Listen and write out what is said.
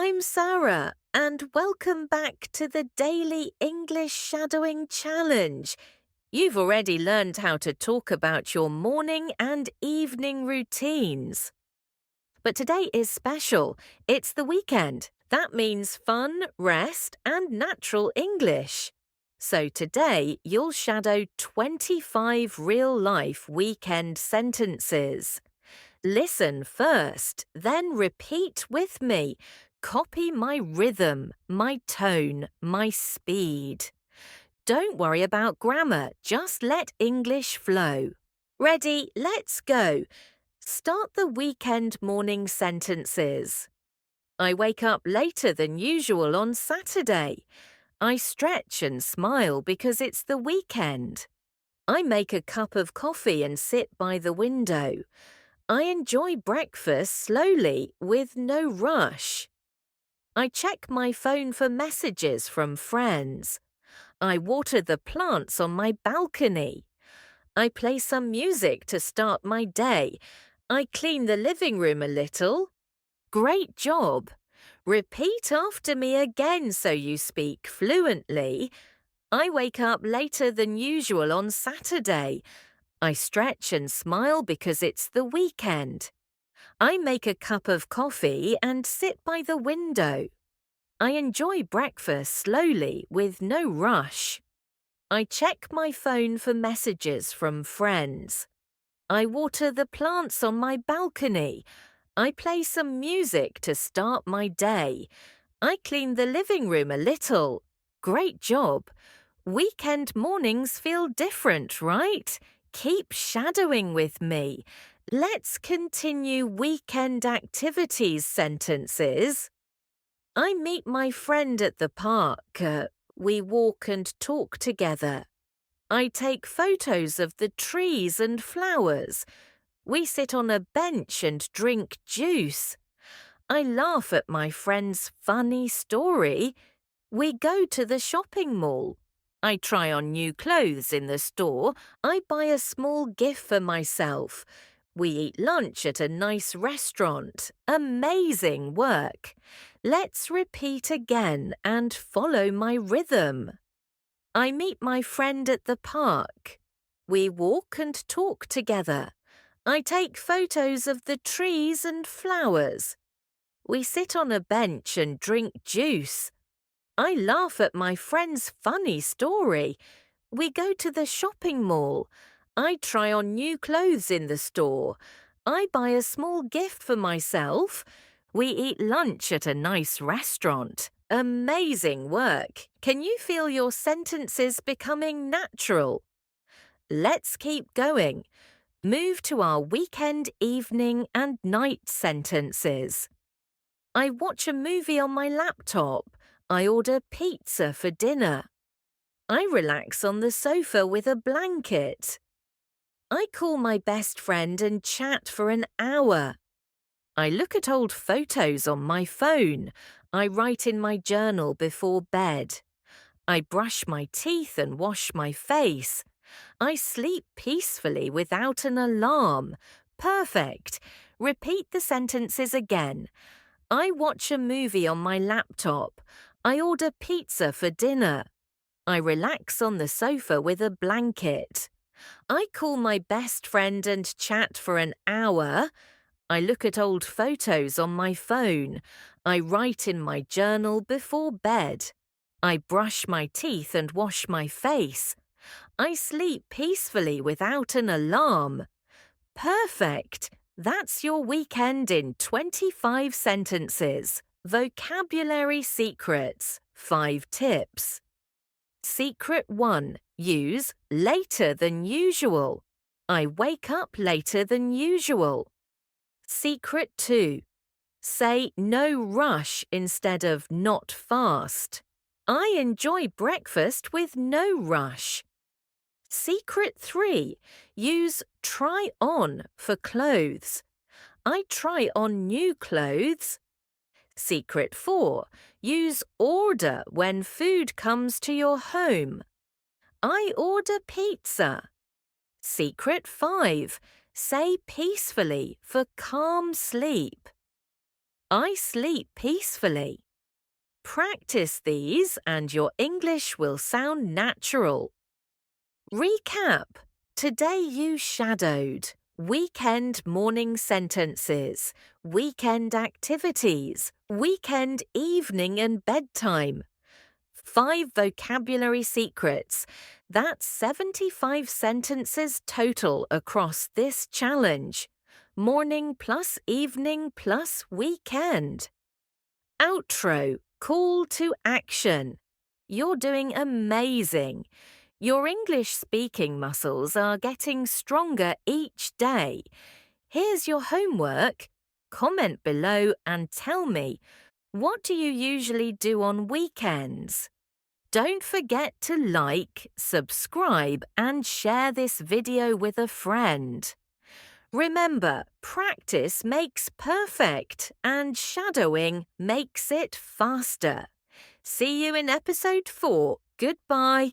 I'm Sarah, and welcome back to the Daily English Shadowing Challenge. You've already learned how to talk about your morning and evening routines. But today is special. It's the weekend. That means fun, rest, and natural English. So today you'll shadow 25 real-life weekend sentences. Listen first, then repeat with me. Copy my rhythm, my tone, my speed. Don't worry about grammar, just let English flow. Ready? Let's go. Start the weekend morning sentences. I wake up later than usual on Saturday. I stretch and smile because it's the weekend. I make a cup of coffee and sit by the window. I enjoy breakfast slowly with no rush. I check my phone for messages from friends. I water the plants on my balcony. I play some music to start my day. I clean the living room a little. Great job! Repeat after me again so you speak fluently. I wake up later than usual on Saturday. I stretch and smile because it's the weekend. I make a cup of coffee and sit by the window. I enjoy breakfast slowly with no rush. I check my phone for messages from friends. I water the plants on my balcony. I play some music to start my day. I clean the living room a little. Great job! Weekend mornings feel different, right? Keep shadowing with me. Let's continue weekend activities sentences. I meet my friend at the park. We walk and talk together. I take photos of the trees and flowers. We sit on a bench and drink juice. I laugh at my friend's funny story. We go to the shopping mall. I try on new clothes in the store. I buy a small gift for myself. We eat lunch at a nice restaurant. Amazing work! Let's repeat again and follow my rhythm. I meet my friend at the park. We walk and talk together. I take photos of the trees and flowers. We sit on a bench and drink juice. I laugh at my friend's funny story. We go to the shopping mall. I try on new clothes in the store. I buy a small gift for myself. We eat lunch at a nice restaurant. Amazing work! Can you feel your sentences becoming natural? Let's keep going. Move to our weekend evening and night sentences. I watch a movie on my laptop. I order pizza for dinner. I relax on the sofa with a blanket. I call my best friend and chat for an hour. I look at old photos on my phone. I write in my journal before bed. I brush my teeth and wash my face. I sleep peacefully without an alarm. Perfect. Repeat the sentences again. I watch a movie on my laptop. I order pizza for dinner. I relax on the sofa with a blanket. I call my best friend and chat for an hour. I look at old photos on my phone. I write in my journal before bed. I brush my teeth and wash my face. I sleep peacefully without an alarm. Perfect! That's your weekend in 25 sentences. Vocabulary secrets. 5 tips. Secret 1. Use later than usual. I wake up later than usual. Secret 2. Say no rush instead of not fast. I enjoy breakfast with no rush. Secret 3. Use try on for clothes. I try on new clothes. Secret 4. Use order when food comes to your home. I order pizza. Secret 5. Say peacefully for calm sleep. I sleep peacefully. Practice these and your English will sound natural. Recap. Today you shadowed weekend morning sentences, weekend activities, weekend evening and bedtime. 5 vocabulary secrets. That's 75 sentences total across this challenge. Morning plus evening plus weekend. Outro. Call to action. You're doing amazing. Your English speaking muscles are getting stronger each day. Here's your homework. Comment below and tell me, what do you usually do on weekends? Don't forget to like, subscribe and share this video with a friend. Remember, practice makes perfect and shadowing makes it faster. See you in episode 4. Goodbye.